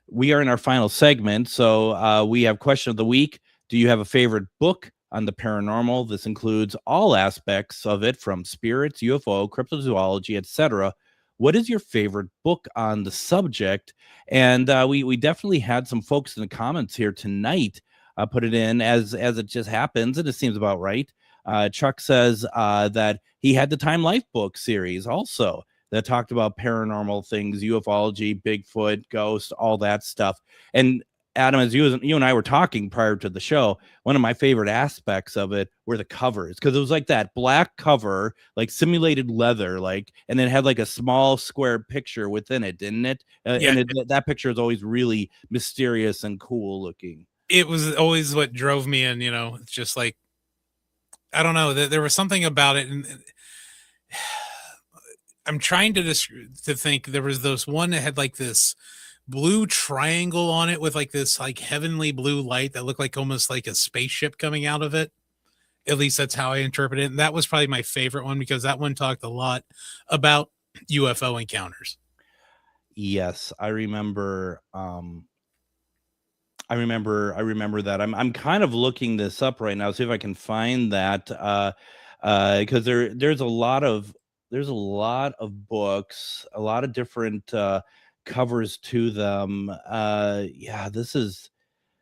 We are in our final segment, so we have question of the week. Do you have a favorite book on the paranormal? This includes all aspects of it, from spirits, UFO, cryptozoology, etc. What is your favorite book on the subject? And we definitely had some folks in the comments here tonight put it in as it just happens, and it seems about right. Chuck says that he had the Time Life book series also that talked about paranormal things, ufology, Bigfoot, ghosts, all that stuff. And Adam, as you and I were talking prior to the show, one of my favorite aspects of it were the covers, because it was like that black cover, like simulated leather, like, and it had like a small square picture within it, didn't it? Yeah. And that picture is always really mysterious and cool looking. It was always what drove me in, it's just like, I don't know, there was something about it. And I'm trying to think. There was this one that had like this blue triangle on it with like this like heavenly blue light that looked like almost like a spaceship coming out of it. At least that's how I interpret it. And that was probably my favorite one, because that one talked a lot about UFO encounters. Yes, I remember. I remember that. I'm kind of looking this up right now, see if I can find that, because there's a lot of books, a lot of different covers to them. Yeah,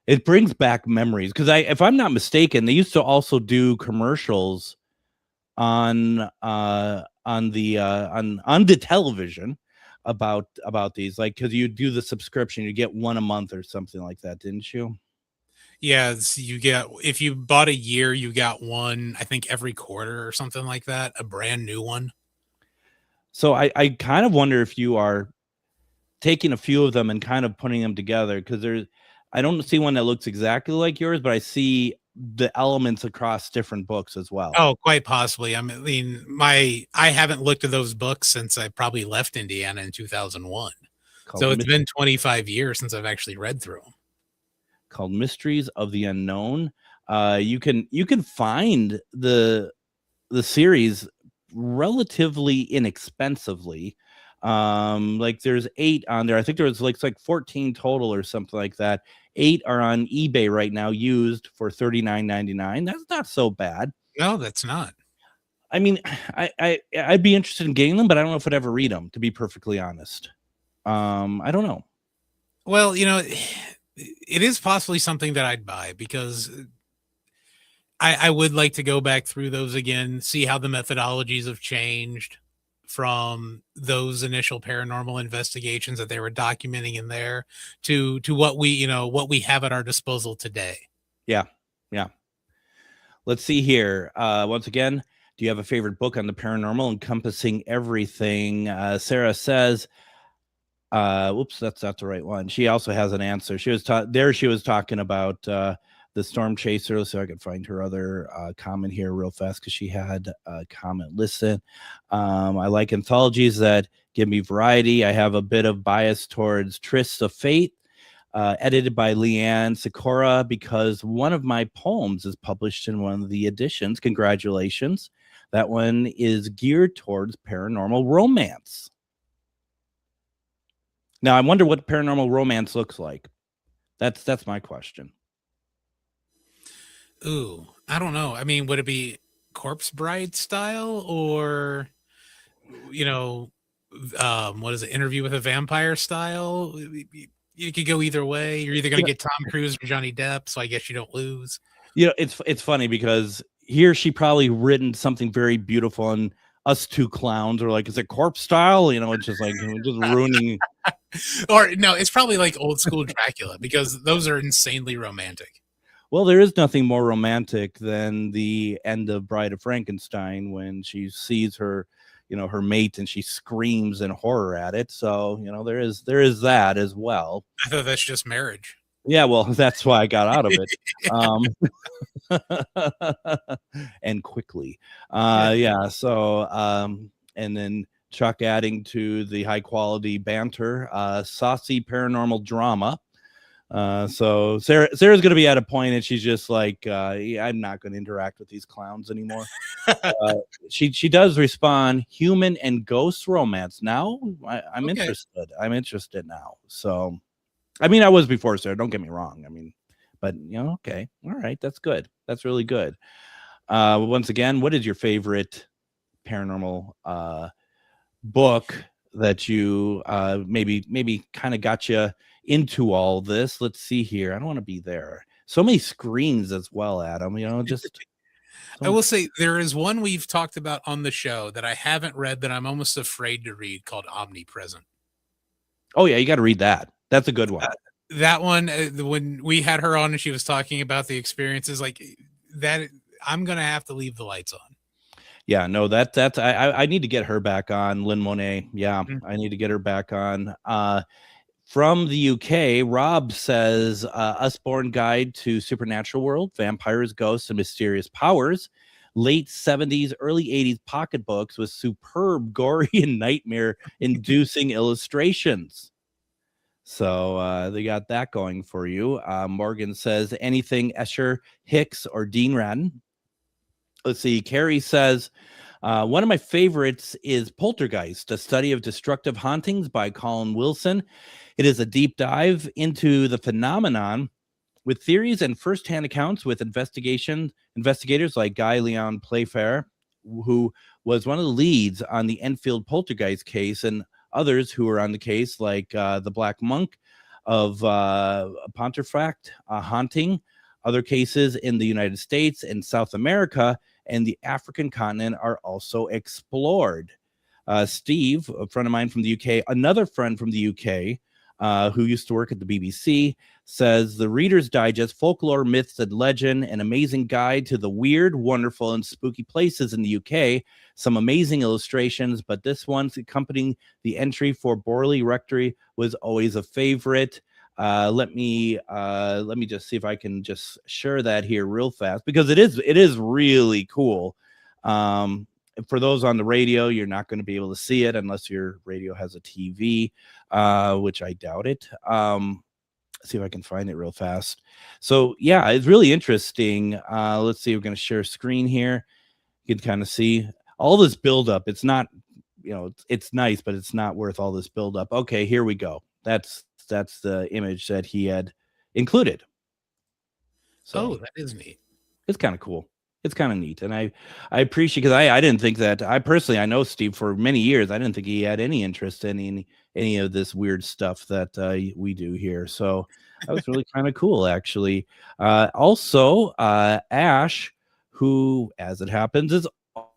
it brings back memories, because if I'm not mistaken, they used to also do commercials on the television about these, like, because you do the subscription, you get one a month or something like that, didn't you? Yeah, you get, if you bought a year, you got one, I think every quarter or something like that, a brand new one. So I kind of wonder if you are taking a few of them and kind of putting them together, because I don't see one that looks exactly like yours, but I see the elements across different books as well. Oh, quite possibly. I mean, I haven't looked at those books since I probably left Indiana in 2001. So it's been 25 years since I've actually read through them. Called Mysteries of the Unknown. You can find the series relatively inexpensively. Like there's 8 on there. I think there's like 14 total or something like that. 8 are on eBay right now, used for $39.99. That's not so bad. No, that's not. I mean, I'd be interested in getting them, but I don't know if I'd ever read them, to be perfectly honest. I don't know. Well, you know, it is possibly something that I'd buy because I would like to go back through those again, see how the methodologies have changed from those initial paranormal investigations that they were documenting in there to what what we have at our disposal today. Yeah. Yeah. Let's see here. Once again, do you have a favorite book on the paranormal encompassing everything? Sarah says, whoops, that's not the right one. She also has an answer. She was she was talking about the Storm Chaser, so I could find her other comment here real fast because she had a comment listed. I like anthologies that give me variety. I have a bit of bias towards Trysts of Fate, edited by Leanne Sikora, because one of my poems is published in one of the editions. Congratulations. That one is geared towards paranormal romance. Now, I wonder what paranormal romance looks like. That's my question. Ooh, I don't know. I mean, would it be Corpse Bride style or, what is it? Interview with a Vampire style? You could go either way. You're either going to get Tom Cruise or Johnny Depp, so I guess you don't lose. It's funny because here she probably written something very beautiful, and us two clowns are like, is it corpse style? It's just like just ruining. Or no, it's probably like old school Dracula because those are insanely romantic. Well, there is nothing more romantic than the end of Bride of Frankenstein when she sees her, her mate, and she screams in horror at it. So, there is that as well. I thought that's just marriage. Yeah, well, that's why I got out of it. And quickly. Yeah. So, and then Chuck adding to the high quality banter, saucy paranormal drama. So Sarah's going to be at a point and she's just like, yeah, I'm not going to interact with these clowns anymore. She does respond, human and ghost romance. Now I'm Okay. interested. I'm interested now. So, I mean, I was before, Sarah, don't get me wrong. I mean, but okay. All right. That's good. That's really good. Once again, what is your favorite paranormal, book that you, maybe kind of got you into all this? Let's see here. I don't want to be there. So many screens as well, Adam. I will say there is one we've talked about on the show that I haven't read that I'm almost afraid to read called Omnipresent. Oh yeah, you got to read that. That's a good one. That one, when we had her on and she was talking about the experiences like that, I'm gonna have to leave the lights on. Yeah, no, that's I need to get her back on, Lynn Monet. Yeah, I need to get her back on. From the UK, Rob says, Usborne Guide to Supernatural World, Vampires, Ghosts, and Mysterious Powers. Late 70s, early 80s pocketbooks with superb, gory, and nightmare-inducing illustrations. So they got that going for you. Morgan says, anything Escher, Hicks, or Dean Radin. Let's see. Carrie says, one of my favorites is Poltergeist, a study of destructive hauntings by Colin Wilson. It is a deep dive into the phenomenon with theories and firsthand accounts with investigators like Guy Leon Playfair, who was one of the leads on the Enfield Poltergeist case, and others who were on the case like the Black Monk of Pontefract haunting, other cases in the United States and South America and the African continent are also explored. Steve, a friend of mine from the UK, another friend from the UK, who used to work at the BBC, says the Reader's Digest, Folklore, Myths, and Legend, an amazing guide to the weird, wonderful, and spooky places in the UK. Some amazing illustrations, but this one accompanying the entry for Borley Rectory was always a favorite. Let me just see if I can just share that here real fast, because it is really cool. For those on the radio, you're not going to be able to see it unless your radio has a TV, which I doubt it. See if I can find it real fast. So yeah, it's really interesting. Let's see. We're going to share a screen here. You can kind of see all this buildup. It's not, it's nice, but it's not worth all this buildup. Okay, here we go. That's the image that he had included. So that is neat. It's kind of cool. it's kind of neat, and I appreciate, because I didn't think that, I know Steve for many years. I didn't think he had any interest in any of this weird stuff that we do here. So that was really kind of cool, actually. Also, Ash, who, as it happens, is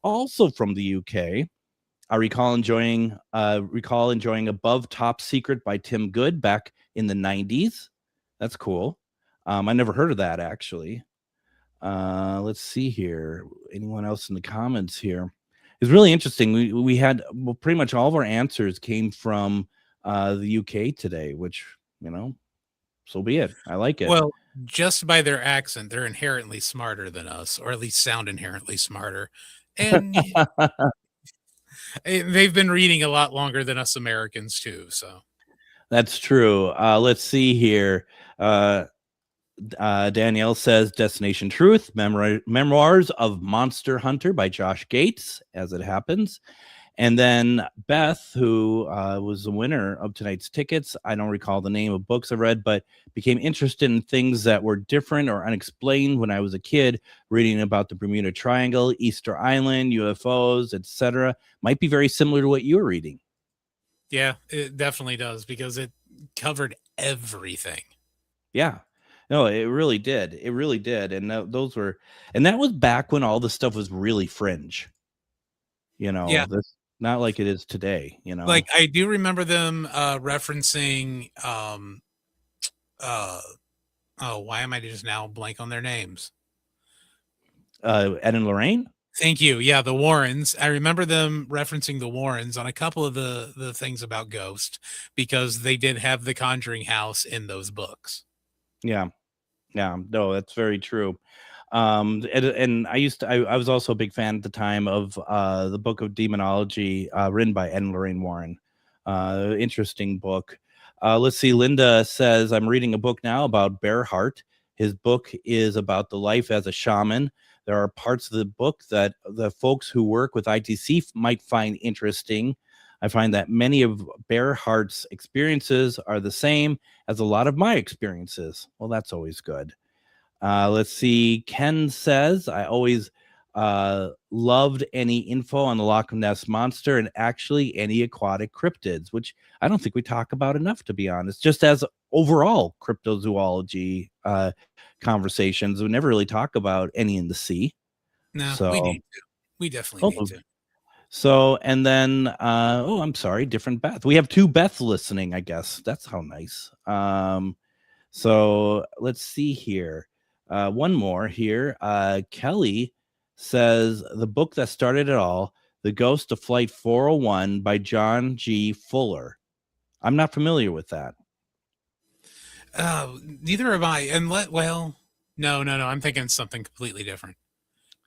also from the UK. I recall enjoying Above Top Secret by Tim Good back in the 90s. That's cool. I never heard of that, actually. Let's see here. Anyone else in the comments here? It's really interesting. We had, well, pretty much all of our answers came from the UK today, which, so be it. I like it. Well, just by their accent, they're inherently smarter than us, or at least sound inherently smarter. And they've been reading a lot longer than us Americans too. So that's true. Let's see here. Danielle says Destination Truth, Memoirs of Monster Hunter by Josh Gates, as it happens. And then Beth, who was the winner of tonight's tickets, I don't recall the name of books I read, but became interested in things that were different or unexplained when I was a kid, reading about the Bermuda Triangle, Easter Island, UFOs, etc. Might be very similar to what you're reading. Yeah, it definitely does, because it covered everything. Yeah. No, it really did. It really did. And that was back when all this stuff was really fringe. Yeah. This, not like it is today, Like, I do remember them referencing why am I just now blank on their names? Ed and Lorraine? Thank you. Yeah, the Warrens. I remember them referencing the Warrens on a couple of the things about Ghost, because they did have the Conjuring house in those books. Yeah. No, that's very true. And I was also a big fan at the time of the Book of Demonology, written by Ed and Lorraine Warren. Interesting book. Let's see. Linda says, I'm reading a book now about Bearheart. His book is about the life as a shaman. There are parts of the book that the folks who work with ITC might find interesting. I find that many of Bearheart's experiences are the same as a lot of my experiences. Well, that's always good. Let's see. Ken says, I always loved any info on the Loch Ness Monster, and actually any aquatic cryptids, which I don't think we talk about enough, to be honest, just as overall cryptozoology conversations. We never really talk about any in the sea. No, so we need to. We definitely need to. So, and then, I'm sorry, different Beth. We have two Beth listening, I guess. That's how nice. So let's see here. One more here. Kelly says, the book that started it all, The Ghost of Flight 401 by John G. Fuller. I'm not familiar with that. Neither am I. And no. I'm thinking something completely different.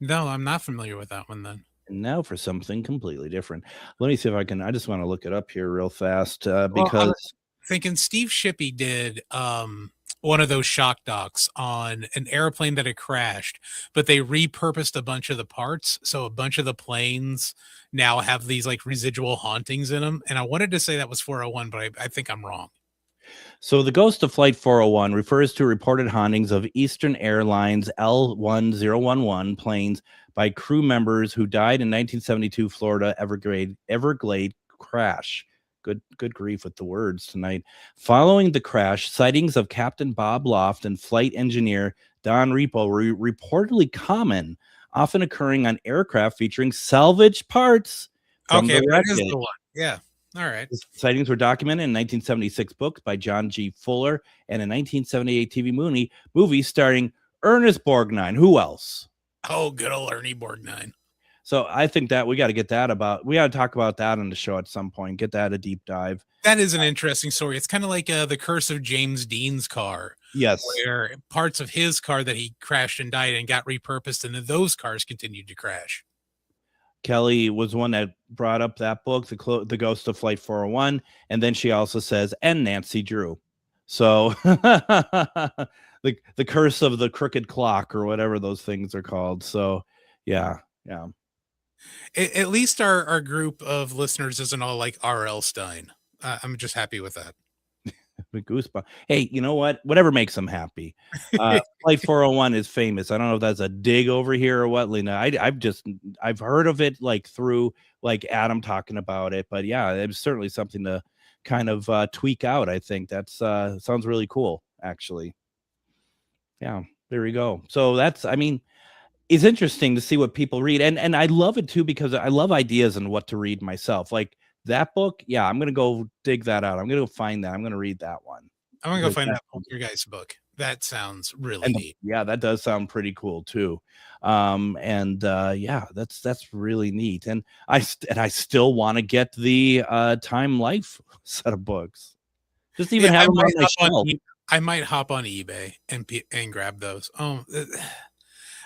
No, I'm not familiar with that one then. And now for something completely different. Let me see if I can. I just want to look it up here real fast because thinking Steve Shippey did one of those shock docs on an airplane that had crashed, but they repurposed a bunch of the parts, so a bunch of the planes now have these like residual hauntings in them. And I wanted to say that was 401, but I think I'm wrong. So the Ghost of Flight 401 refers to reported hauntings of Eastern Airlines L1011 planes by crew members who died in 1972 Florida Everglade crash. Good grief with the words tonight. Following the crash, sightings of Captain Bob Loft and flight engineer Don Repo were reportedly common, often occurring on aircraft featuring salvaged parts from the wreckage. That is the one. Yeah. All right. The sightings were documented in 1976 book by John G. Fuller and a 1978 TV movie starring Ernest Borgnine. Who else? Oh, good old Ernie Borgnine. So I think that we got to talk about that on the show at some point. Get that a deep dive. That is an interesting story. It's kind of like the curse of James Dean's car. Yes. Where parts of his car that he crashed and died and got repurposed, and then those cars continued to crash. Kelly was one that brought up that book, The Ghost of Flight 401. And then she also says, and Nancy Drew. So the curse of the crooked clock or whatever those things are called. So yeah. At least our group of listeners isn't all like R.L. Stein. I'm just happy with that. Goosebumps. Hey, you know what? Whatever makes them happy. Flight 401 is famous. I don't know if that's a dig over here or what, Lena. I've heard of it like through like Adam talking about it, but yeah, it's certainly something to kind of tweak out. I think that's sounds really cool, actually. Yeah, there we go. So that's, I mean, it's interesting to see what people read, and I love it too because I love ideas and what to read myself. Like that book, yeah, I'm gonna go dig that out. I'm gonna go find that. I'm gonna read that one. I'm gonna go find that your guys' book. That sounds really neat. Yeah, that does sound pretty cool too. Yeah, that's really neat. And I still want to get the Time Life set of books. Just even have them on my shelf. I might hop on eBay and grab those.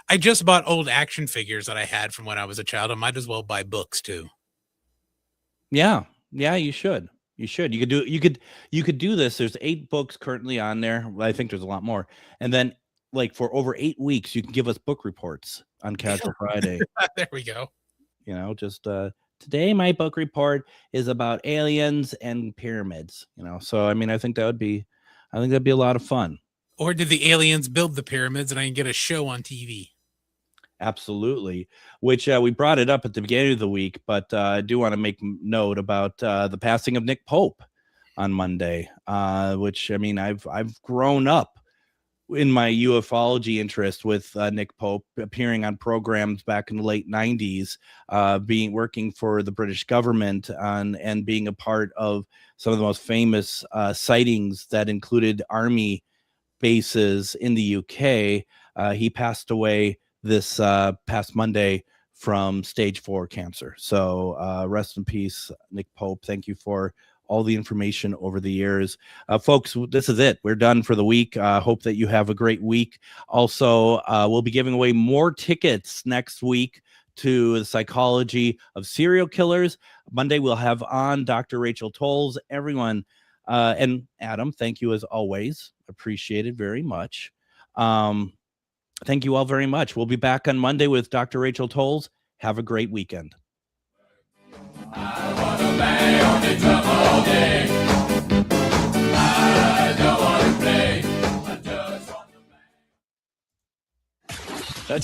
I just bought old action figures that I had from when I was a child. I might as well buy books too. Yeah, you should. You could do this. There's 8 books currently on there. I think there's a lot more. And then like for over 8 weeks, you can give us book reports on Casual Friday. There we go. You know, just today my book report is about aliens and pyramids, you know. So I mean, I think that'd be a lot of fun. Or did the aliens build the pyramids and I can get a show on TV? Absolutely. Which we brought it up at the beginning of the week, but I do want to make note about the passing of Nick Pope on Monday, which, I mean, I've grown up in my ufology interest with Nick Pope, appearing on programs back in the late 90s, working for the British government and being a part of some of the most famous sightings that included army bases in the UK. He passed away this past Monday from stage 4 cancer. So rest in peace, Nick Pope. Thank you for all the information over the years. Folks, this is it. We're done for the week. Hope that you have a great week. Also, we'll be giving away more tickets next week to the psychology of serial killers. Monday, we'll have on Dr. Rachel Tolles. Everyone, and Adam, thank you as always. Appreciate it very much. Thank you all very much. We'll be back on Monday with Dr. Rachel Tolles. Have a great weekend. I wanna bang on the drum all day. I don't wanna play. I just want to bang.